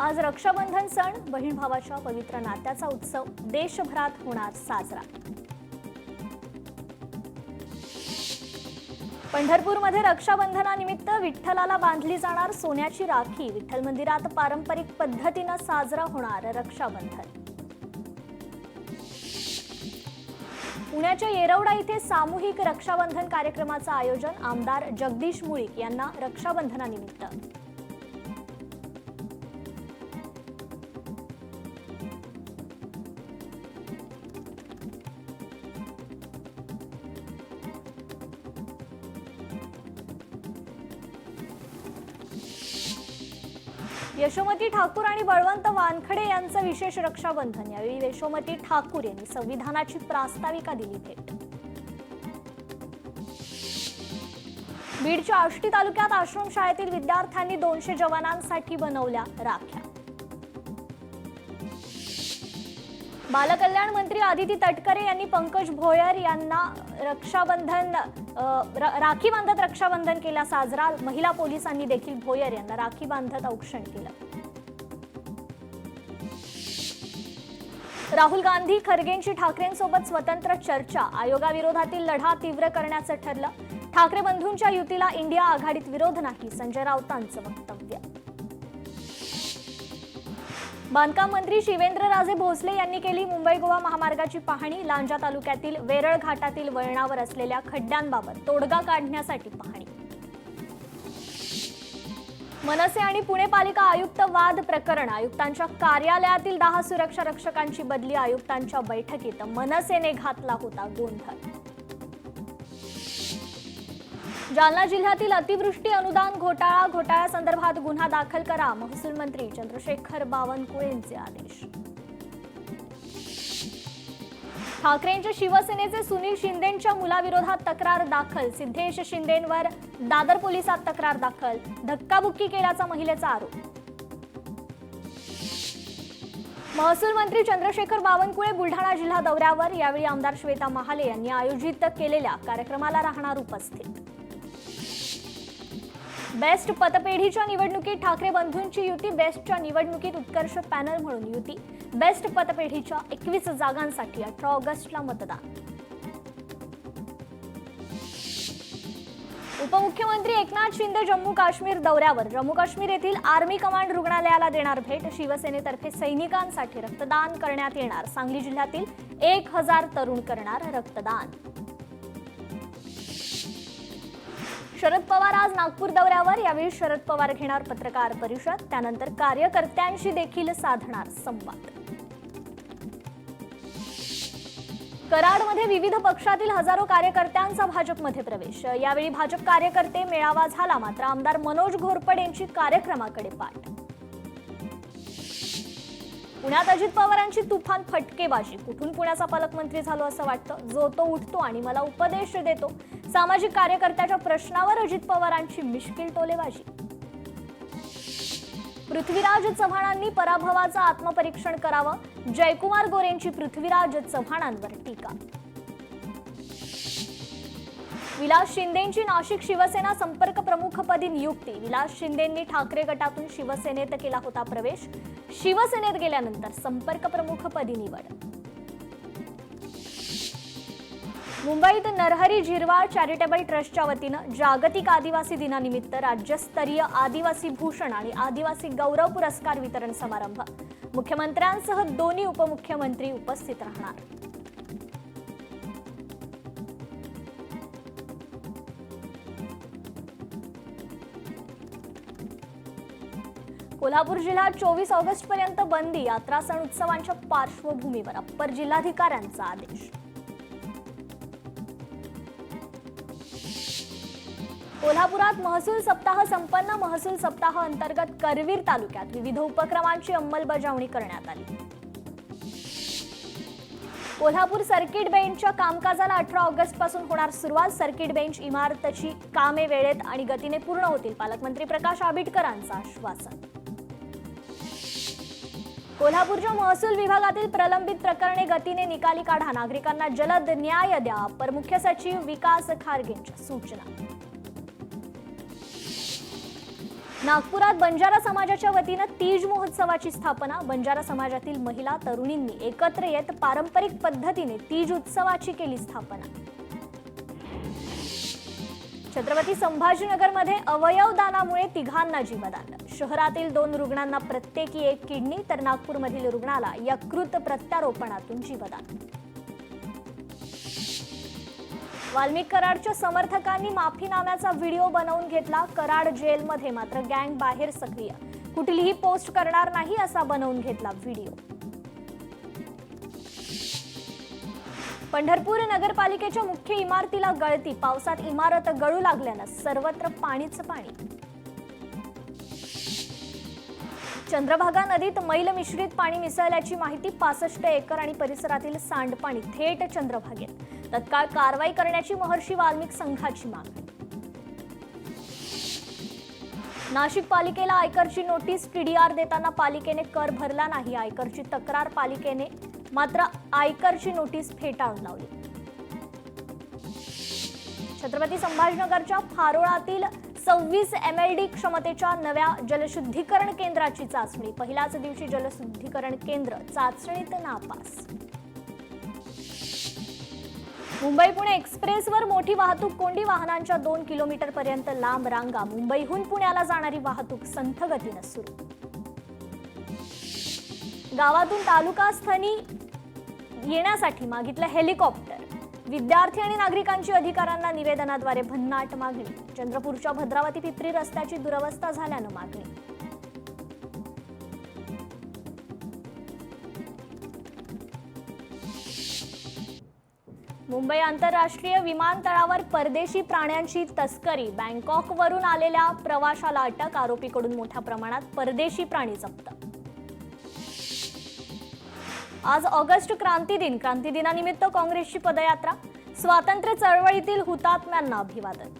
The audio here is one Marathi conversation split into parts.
आज रक्षाबंधन सण, बहीण भावाच्या पवित्र नात्याचा उत्सव देशभरात होणार साजरा। पंढरपूरमध्ये रक्षाबंधनानिमित्त विठ्ठलाला बांधली जाणार सोन्याची राखी। विठ्ठल मंदिरात पारंपरिक पद्धतीने साजरा होणार रक्षाबंधन। पुण्याच्या येरवडा इथे सामूहिक रक्षाबंधन कार्यक्रमाचं आयोजन। आमदार जगदीश मुळीक यांना रक्षाबंधनानिमित्त। यशोमती ठाकूर आणि बळवंत वानखडे यांचं विशेष रक्षाबंधन। यावेळी यशोमती ठाकूर यांनी संविधानाची प्रास्ताविका दिली भेट। बीडच्या आष्टी तालुक्यात आश्रमशाळेतील विद्यार्थ्यांनी 200 जवानांसाठी बनवल्या राख्या। बालकल्याण मंत्री आदिती तटकरे यांनी पंकज भोयर यांना राखी बांधत रक्षाबंधन केला साजरा। महिला पोलिसांनी देखील भोयर यांना राखी बांधत औक्षण केलं। राहुल गांधी खरगेंची ठाकरेंसोबत स्वतंत्र चर्चा। आयोगाविरोधातील लढा तीव्र करण्याचं ठरलं। ठाकरे बंधूंच्या युतीला इंडिया आघाडीत विरोध नाही, संजय राऊतांचं वक्तव्य। बांधकाम मंत्री शिवेंद्रराजे भोसले यांनी केली मुंबई गोवा महामार्गाची पाहणी। लांजा तालुक्यातील वेरळ घाटातील वळणावर असलेल्या खड्ड्यांबाबत तोडगा काढण्यासाठी पाहणी। मनसे आणि पुणे पालिका आयुक्त वाद प्रकरण। आयुक्तांच्या कार्यालयातील 10 सुरक्षा रक्षकांची बदली। आयुक्तांच्या बैठकीत मनसेने घातला होता गोंधळ। जालना जिल्ह्यातील अतिवृष्टी अनुदान घोटाळ्यासंदर्भात गुन्हा दाखल करा, महसूल मंत्री चंद्रशेखर बावनकुळेंचे आदेश। ठाकरेंच्या शिवसेनेचे सुनील शिंदेंच्या मुलाविरोधात तक्रार दाखल। सिद्धेश शिंदेंवर दादर पोलिसात तक्रार दाखल। धक्काबुक्की केल्याचा महिलेचा आरोप। महसूल मंत्री चंद्रशेखर बावनकुळे बुलढाणा जिल्हा दौऱ्यावर। यावेळी आमदार श्वेता महाले यांनी आयोजित केलेल्या कार्यक्रमाला राहणार उपस्थित। बेस्ट पतपेढीच्या निवडणुकीत ठाकरे बंधूंची युती। बेस्टच्या निवडणुकीत उत्कर्ष पॅनल म्हणून युती। बेस्ट पतपेढीच्या 21 जागांसाठी 18 ऑगस्टला मतदान। उपमुख्यमंत्री एकनाथ शिंदे जम्मू काश्मीर दौऱ्यावर। जम्मू काश्मीर येथील आर्मी कमांड रुग्णालयाला देणार भेट। शिवसेनेतर्फे सैनिकांसाठी रक्तदान करण्यात येणार। सांगली जिल्ह्यातील 1000 तरुण करणार रक्तदान। शरद पवार आज नागपूर दौऱ्यावर। यावेळी शरद पवार घेणार पत्रकार परिषद। त्यानंतर कार्यकर्त्यांशी देखील साधणार संवाद। कराडमध्ये विविध पक्षातील हजारो कार्यकर्त्यांचा भाजपमध्ये प्रवेश। यावेळी भाजप कार्यकर्ते मेळावा झाला, मात्र आमदार मनोज घोरपडेंची कार्यक्रमाकडे पाठ। पुण्यात अजित पवारांची तुफान फटकेबाजी। कुठून पुण्याचा पालकमंत्री झालो असं वाटतं? जो तो उठतो आणि मला उपदेश देतो। सामाजिक कार्यकर्त्याच्या प्रश्नावर अजित पवारांची मिश्किल टोलेबाजी। पृथ्वीराज चव्हाणांनी पराभवाचं आत्मपरीक्षण करावं। जयकुमार गोरेंची पृथ्वीराज चव्हाणांवर टीका। विलास शिंदेंची नाशिक शिवसेना संपर्क प्रमुखपदी नियुक्ती। विलास शिंदेंनी ठाकरे गटातून शिवसेनेत केला होता प्रवेश। शिवसेनेत गेल्यानंतर संपर्क प्रमुखपदी निवड। मुंबईत नरहरी झिरवाळ चॅरिटेबल ट्रस्टच्या वतीनं जागतिक आदिवासी दिनानिमित्त राज्यस्तरीय आदिवासी भूषण आणि आदिवासी गौरव पुरस्कार वितरण समारंभ। मुख्यमंत्र्यांसह दोन्ही उपमुख्यमंत्री उपस्थित राहणार। कोल्हापूर जिल्ह्यात 24 ऑगस्ट पर्यंत बंदी। यात्रा सण उत्सवांच्या पार्श्वभूमीवर अप्पर जिल्हाधिकाऱ्यांचा आदेश। कोल्हापुरात महसूल सप्ताह संपन्न। महसूल सप्ताह अंतर्गत करवीर तालुक्यात विविध उपक्रमांची अंमलबजावणी करण्यात आली। कोल्हापूर सर्किट बेंचच्या कामकाजाला 18 ऑगस्ट पासून होणार सुरुवात। सर्किट बेंच इमारतीची कामे वेळेत आणि गतीने पूर्ण होतील, पालकमंत्री प्रकाश आबिटकरांचं आश्वासन। कोल्हापूरच्या महसूल विभागातील प्रलंबित प्रकरणे गतीने निकाली काढा। नागरिकांना जलद न्याय द्या, अपर मुख्य सचिव विकास खारगेंच्या सूचना। नागपुरात बंजारा समाजाच्या वतीनं तीज महोत्सवाची स्थापना. बंजारा समाजातील महिला तरुणींनी एकत्र येत पारंपरिक पद्धतीने तीज उत्सवाची केली स्थापना. छत्रपती संभाजीनगरमध्ये अवयव दानामुळे तिघांना जीवदान. शहरातील 2 रुग्णांना प्रत्येकी 1 किडनी तर नागपूरमधील रुग्णाला यकृत प्रत्यारोपणातून जीवदान. वाल्मिक कराडच्या समर्थकांनी माफीनाम्याचा व्हिडिओ बनवून घेतला. कराड जेलमध्ये मात्र गँग बाहेर सक्रिय. कुठलीही पोस्ट करणार नाही असा बनवून घेतला व्हिडिओ. पंढरपूर नगरपालिकेच्या मुख्य इमारतीला गळती. पावसात इमारत गळू लागल्यानं सर्वत्र पाणीच पाणी. चंद्रभागा नदीत मैल मिश्रित पाणी मिसळल्याची माहिती. 65 एकर आणि परिसरातील सांडपाणी थेट चंद्रभागेत. तत्काळ कारवाई करण्याची महर्षी वाल्मिक संघाची मागणी. नाशिक पालिकेला आयकरची नोटीस. टीडीआर देताना पालिकेने कर भरला नाही. आयकरची तक्रार. पालिकेने मात्र आयकरची नोटीस फेटाळून लावली. छत्रपती संभाजीनगरच्या फारोळातील 26 MLD क्षमतेच्या नव्या जलशुद्धीकरण केंद्राची चाचणी. पहिल्याच दिवशी जलशुद्धीकरण केंद्र चाचणीत नापास. मुंबई पुणे एक्सप्रेसवर मोठी वाहतूक कोंडी. वाहनांच्या 2 किलोमीटरपर्यंत लांब रांगा. मुंबईहून पुण्याला जाणारी वाहतूक संथ गतीनं सुरू. गावातून तालुकास्थानी येण्यासाठी मागितलं हेलिकॉप्टर. विद्यार्थी आणि नागरिकांची अधिकाऱ्यांना निवेदनाद्वारे भन्नाट मागणी. चंद्रपूरच्या भद्रावती पिपरी रस्त्याची दुरवस्था झाल्यानं मागणी. मुंबई आंतरराष्ट्रीय विमानतळावर परदेशी प्राण्यांची तस्करी. बँकॉकवरून आलेल्या प्रवाशाला अटक. आरोपीकडून मोठ्या प्रमाणात परदेशी प्राणी जप्त. आज ऑगस्ट क्रांती दिन. क्रांती दिनानिमित्त काँग्रेसची पदयात्रा. स्वातंत्र्य चळवळीतील हुतात्म्यांना अभिवादन.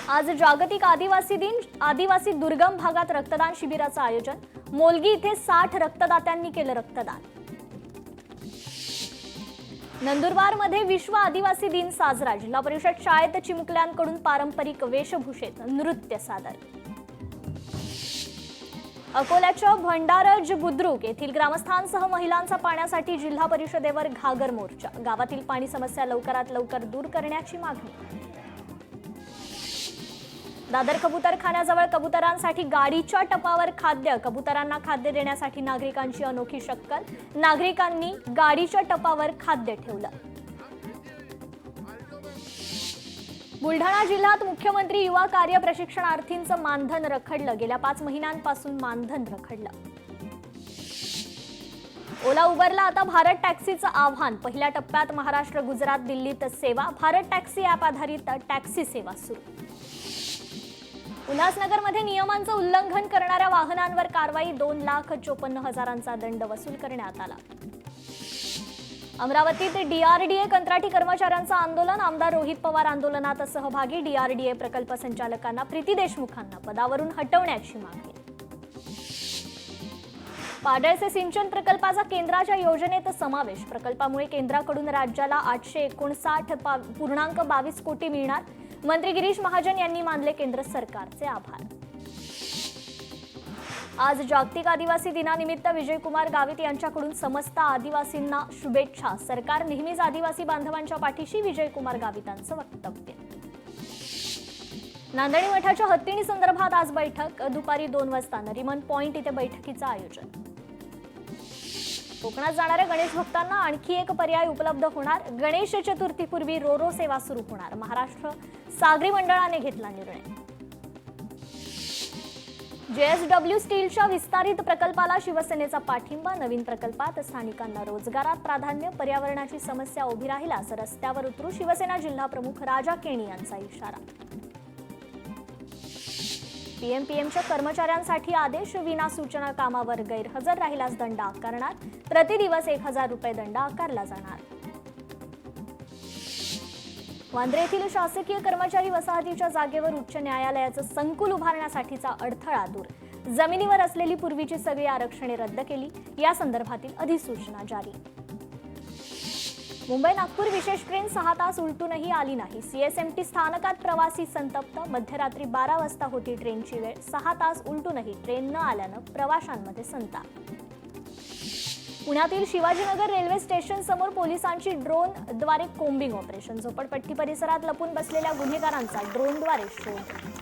आज जागतिक आदिवासी दिन. आदिवासी दुर्गम भागात रक्तदान शिबिराचं आयोजन. मोलगी इथे 60 रक्तदात्यांनी केलं रक्तदान. नंदुरबारमध्ये विश्व आदिवासी दिन साजरा. जिल्हा परिषद शाळेत चिमुकल्यांकडून पारंपरिक वेशभूषेत नृत्य सादर. अकोल्याच्या भंडारज बुद्रुक येथील ग्रामस्थांसह महिलांचा पाण्यासाठी जिल्हा परिषदेवर घागर मोर्चा. गावातील पाणी समस्या लवकरात लवकर दूर करण्याची मागणी. दादर कबुतरखान्याजवळ कबुतरांसाठी गाडीच्या टपावर खाद्य. कबुतरांना खाद्य देण्यासाठी नागरिकांची अनोखी शक्कल. नागरिकांनी गाडीच्या टपावर खाद्य ठेवलं. बुलढाणा जिल्ह्यात मुख्यमंत्री युवा कार्य प्रशिक्षणार्थींचं मानधन रखडलं. गेल्या 5 महिन्यांपासून मानधन रखडलं. ओला उबरला आता भारत टॅक्सीचं आव्हान. पहिल्या टप्प्यात महाराष्ट्र, गुजरात, दिल्लीत सेवा. भारत टॅक्सी ॲप आधारित टॅक्सी सेवा सुरू. उल्हासनगरमध्ये नियमांचं उल्लंघन करणाऱ्या वाहनांवर कारवाई. 2,54,000चा दंड वसूल करण्यात आला. अमरावतीत डीआरडीए कंत्राटी कर्मचाऱ्यांचं आंदोलन. आमदार रोहित पवार आंदोलनात सहभागी. डीआरडीए प्रकल्प संचालकांना प्रीती देशमुखांना पदावरून हटवण्याची मागणी. पाडळसे सिंचन प्रकल्पाचा केंद्राच्या योजनेत समावेश. प्रकल्पामुळे केंद्राकडून राज्याला 859.22 कोटी मिळणार. मंत्री गिरीश महाजन यांनी मानले केंद्र सरकारचे आभार. आज जागतिक आदिवासी दिनानिमित्त विजयकुमार गावित यांच्याकडून समस्त आदिवासींना शुभेच्छा. सरकार नेहमीच आदिवासी बांधवांच्या पाठीशी. विजयकुमार गावितांचं वक्तव्य. नांदणी मठाच्या हत्तीणी संदर्भात आज बैठक. दुपारी 2 वाजता नरिमन पॉइंट इथे बैठकीचं आयोजन. कोकणात जाणाऱ्या गणेश भक्तांना आणखी एक पर्याय उपलब्ध होणार. गणेश चतुर्थीपूर्वी रोरो सेवा सुरू होणार. महाराष्ट्र सागरी मंडळाने घेतला निर्णय. JSW स्टीलच्या विस्तारित प्रकल्पाला शिवसेनेचा पाठिंबा. नवीन प्रकल्पात स्थानिकांना रोजगारात प्राधान्य. पर्यावरणाची समस्या उभी राहिल्यास रस्त्यावर उतरू. शिवसेना जिल्हा प्रमुख राजा केणी यांचा इशारा. पीएमपीएमच्या कर्मचाऱ्यांसाठी आदेश. विना सूचना कामावर गैरहजर राहिल्यास दंड आकारणार. प्रतिदिवस 1,000 रुपये दंड आकारला जाणार. वांद्रे येथील शासकीय कर्मचारी वसाहतीच्या जागेवर उच्च न्यायालयाचं संकुल उभारण्यासाठीचा अडथळा दूर. जमिनीवर असलेली पूर्वीची सगळी आरक्षणे रद्द केली. या संदर्भातील अधिसूचना जारी. मुंबई नागपूर विशेष ट्रेन 6 तास उलटूनही आली नाही. सीएसएमटी स्थानकात प्रवासी संतप्त. मध्यरात्री 12 वाजता होती ट्रेनची वेळ. 6 तास उलटूनही ट्रेन न आल्यानं प्रवाशांमध्ये संताप. पुण्यातील शिवाजीनगर रेल्वे स्टेशन समोर पोलिसांची ड्रोनद्वारे कोम्बिंग ऑपरेशन. झोपडपट्टी परिसरात लपून बसलेल्या गुन्हेगारांचा ड्रोनद्वारे शोध.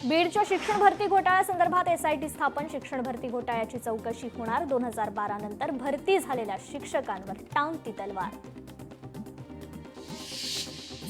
बीडच्या शिक्षण भरती घोटाळ्यासंदर्भात एसआयटी स्थापन. शिक्षण भरती घोटाळ्याची चौकशी होणार. 2012 नंतर भरती झालेल्या शिक्षकांवर टांगती तलवार.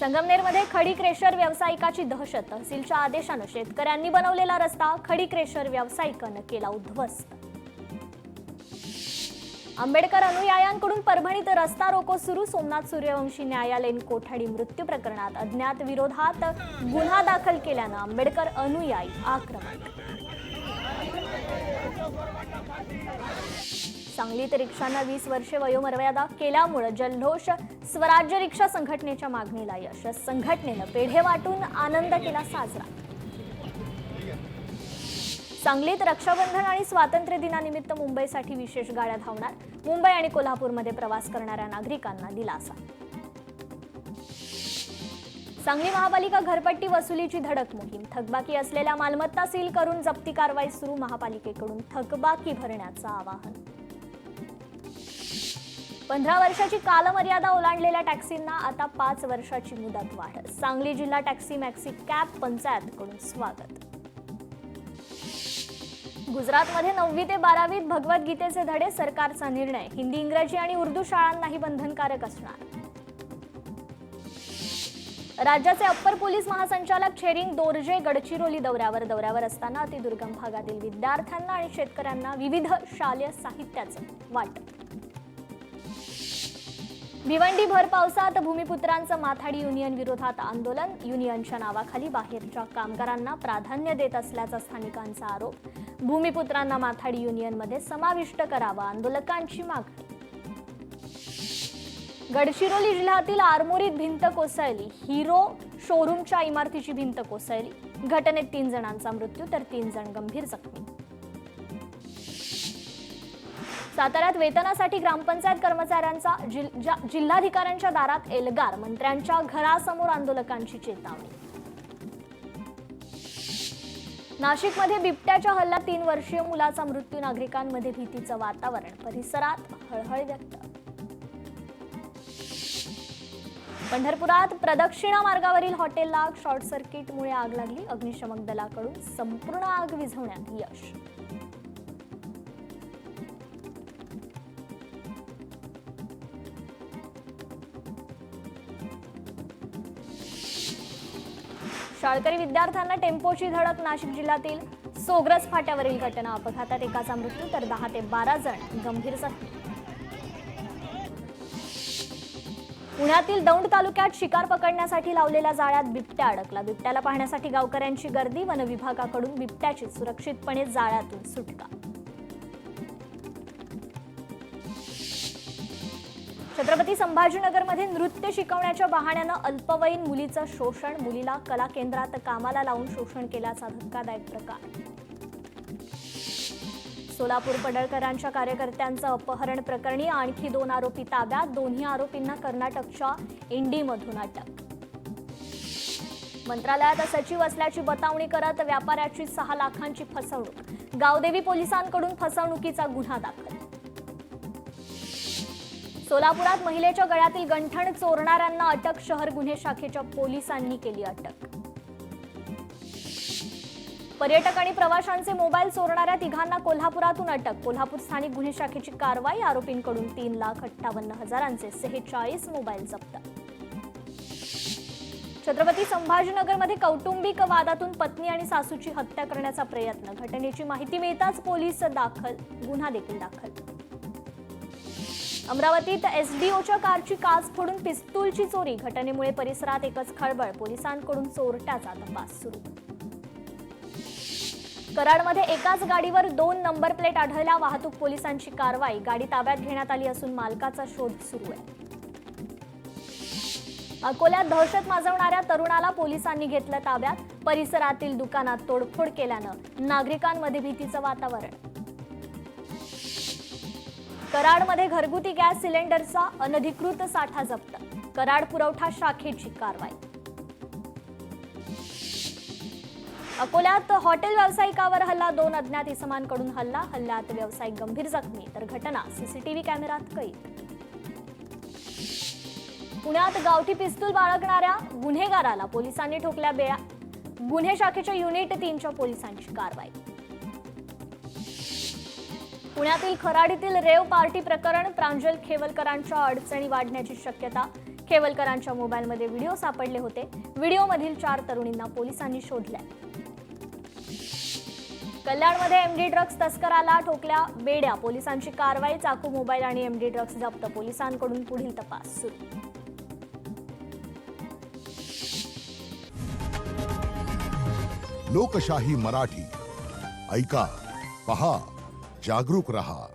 संगमनेरमध्ये खडी क्रेशर व्यावसायिकाची दहशत. तहसीलच्या आदेशानं शेतकऱ्यांनी बनवलेला रस्ता खडी क्रेशर व्यावसायिकानं केला उद्ध्वस्त. आंबेडकर अनुयायांकडून परभणीत रस्ता रोको सुरू. सोमनाथ सूर्यवंशी न्यायालयीन कोठडी मृत्यू प्रकरणात अज्ञात विरोधात गुन्हा दाखल केल्यानं आंबेडकर अनुयायी आक्रमक. सांगलीत रिक्षांना 20 वर्षे वयोमर्यादा केल्यामुळे जल्लोष. स्वराज्य रिक्षा संघटनेच्या मागणीला यश. संघटनेनं पेढे वाटून आनंद केला साजरा. सांगलीत रक्षाबंधन आणि स्वातंत्र्य दिनानिमित्त मुंबईसाठी विशेष गाड्या धावणार. मुंबई आणि कोल्हापूरमध्ये प्रवास करणाऱ्या नागरिकांना दिलासा. सांगली महापालिका घरपट्टी वसुलीची धडक मोहीम. थकबाकी असलेल्या मालमत्ता सील करून जप्ती कारवाई सुरू. महापालिकेकडून थकबाकी भरण्याचं आवाहन. 15 वर्षाची कालमर्यादा ओलांडलेल्या टॅक्सींना आता 5 वर्षाची मुदत वाढ. सांगली जिल्हा टॅक्सी मॅक्सी कॅब पंचायतकडून स्वागत. गुजरातमध्ये 9वी ते 12वीत भगवद्गीतेचे धडे. सरकारचा निर्णय. हिंदी, इंग्रजी आणि उर्दू शाळांनाही बंधनकारक असणार. राज्याचे अप्पर पोलीस महासंचालक छेरिंग दोर्जे गडचिरोली दौऱ्यावर असताना अतिदुर्गम भागातील विद्यार्थ्यांना आणि शेतकऱ्यांना विविध शालेय साहित्याचं वाटप. भिवंडी भर पावसात भूमिपुत्रांचं माथाडी युनियन विरोधात आंदोलन. युनियनच्या नावाखाली बाहेरच्या कामगारांना प्राधान्य देत असल्याचा स्थानिकांचा आरोप. भूमिपुत्रांना माथाडी युनियनमध्ये समाविष्ट करावा, आंदोलकांची मागणी. गडचिरोली जिल्ह्यातील आरमोरीत भिंत कोसळली. हिरो शोरूमच्या इमारतीची भिंत कोसळली. घटनेत 3 जणांचा मृत्यू तर 3 जण गंभीर जखमी. साताऱ्यात वेतनासाठी ग्रामपंचायत कर्मचाऱ्यांचा जिल्हाधिकाऱ्यांच्या दारात एल्गार. मंत्र्यांच्या घरासमोर आंदोलकांची चेतावणी. नाशिकमध्ये बिबट्याच्या हल्ल्यात 3 वर्षीय मुलाचा मृत्यू. नागरिकांमध्ये भीतीचं वातावरण. परिसरात हळहळ व्यक्त. पंढरपुरात प्रदक्षिणा मार्गावरील हॉटेलला शॉर्ट सर्किटमुळे आग लागली. अग्निशमन दलाकडून संपूर्ण आग विझवण्यात यश. शाळकरी विद्यार्थ्यांना टेम्पोची धडक. नाशिक जिल्ह्यातील सोग्रस फाट्यावरील घटना. अपघातात एकाचा मृत्यू तर 10 ते 12 जण गंभीर जखमी. पुण्यातील दौंड तालुक्यात शिकार पकडण्यासाठी लावलेल्या जाळ्यात बिबट्या अडकला. बिबट्याला पाहण्यासाठी गावकऱ्यांची गर्दी. वन विभागाकडून बिबट्याची सुरक्षितपणे जाळ्यातून सुटका. छत्रपती संभाजीनगरमध्ये नृत्य शिकवण्याच्या बहाण्यानं अल्पवयीन मुलीचं शोषण. मुलीला कला केंद्रात कामाला लावून शोषण केल्याचा धक्कादायक प्रकार. सोलापूर पडळकरांच्या कार्यकर्त्यांचं अपहरण प्रकरणी आणखी 2 आरोपी ताब्यात. दोन्ही आरोपींना कर्नाटकच्या इंडीमधून अटक. मंत्रालयात सचिव असल्याची बतावणी करत व्यापाऱ्याची 6 लाखांची फसवणूक. गावदेवी पोलिसांकडून फसवणुकीचा गुन्हा दाखल. सोलापुरात महिलेच्या गळ्यातील गंठण चोरणाऱ्यांना अटक. शहर गुन्हे शाखेच्या पोलिसांनी केली अटक. पर्यटक आणि प्रवाशांचे मोबाईल चोरणाऱ्या 3घांना कोल्हापुरातून अटक. कोल्हापूर स्थानिक गुन्हे शाखेची कारवाई. आरोपींकडून 3,58,000चे 46 मोबाईल जप्त. छत्रपती संभाजीनगरमध्ये कौटुंबिक वादातून पत्नी आणि सासूची हत्या करण्याचा प्रयत्न. घटनेची माहिती मिळताच पोलीस गुन्हा देखील दाखल. अमरावतीत एसडीओच्या कारची काच फोडून पिस्तूलची चोरी. घटनेमुळे परिसरात एकच खळबळ. पोलिसांकडून चोरट्याचा तपास सुरू. कराडमध्ये एकाच गाडीवर 2 नंबर प्लेट आढळल्या. वाहतूक पोलिसांची कारवाई. गाडी ताब्यात घेण्यात आली असून मालकाचा शोध सुरू आहे. अकोल्यात दहशत माजवणाऱ्या तरुणाला पोलिसांनी घेतलं ताब्यात. परिसरातील दुकानात तोडफोड केल्यानं नागरिकांमध्ये भीतीचं वातावरण. कराडमध्ये घरगुती गॅस सिलेंडरचा अनधिकृत साठा जप्त, कराड पुरवठा शाखेची कारवाई. अकोल्यात हॉटेल व्यावसायिकावर हल्ला, 2 अज्ञात इसमांकडून हल्ल्यात व्यावसायिक गंभीर जखमी, तर घटना सीसीटीव्ही कॅमेऱ्यात कैद. पुण्यात गावठी पिस्तूल बाळगणाऱ्या गुन्हेगाराला पोलिसांनी ठोकल्या बेड्या, गुन्हे शाखेच्या युनिट 3च्या पोलिसांची कारवाई. पुण्यातील खराडीतील रेव पार्टी प्रकरण, प्रांजल खेवलकरांच्या अडचणी वाढण्याची शक्यता, खेवलकरांच्या मोबाईलमध्ये व्हिडिओ सापडले होते, व्हिडिओमधील 4 तरुणींना पोलिसांनी शोधले. कल्याणमध्ये एमडी ड्रग्ज तस्कराला ठोकल्या बेड्या, पोलिसांची कारवाई, चाकू, मोबाईल आणि एमडी ड्रग्ज जप्त, पोलिसांकडून पुढील तपास सुरू. लोकशाही मराठी ऐका, पहा, जागरूक रहा.